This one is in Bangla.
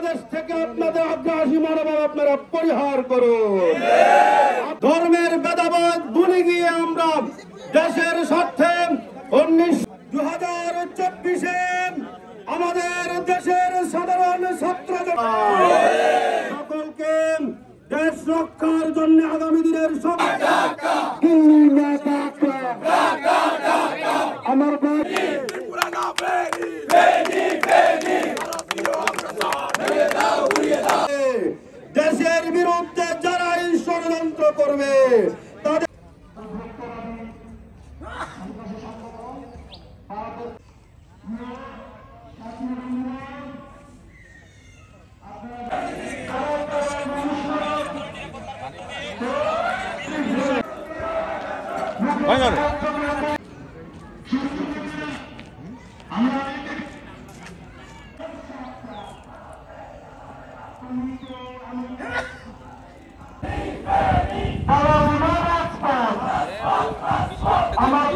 বাংলাদেশ থেকে আপনাদের আগ্রাসী মনোভাব আপনারা পরিহার করুন। ধর্মের ভেদাভেদ ভুলে গিয়ে আমরা দেশের স্বার্থে 2024-এ আমাদের দেশের সাধারণ ছাত্র সকলকে দেশ রক্ষার জন্য আগামী দিনের আমার দেশের বিরুদ্ধে যারা ষড়যন্ত্র করবে তাদের আমার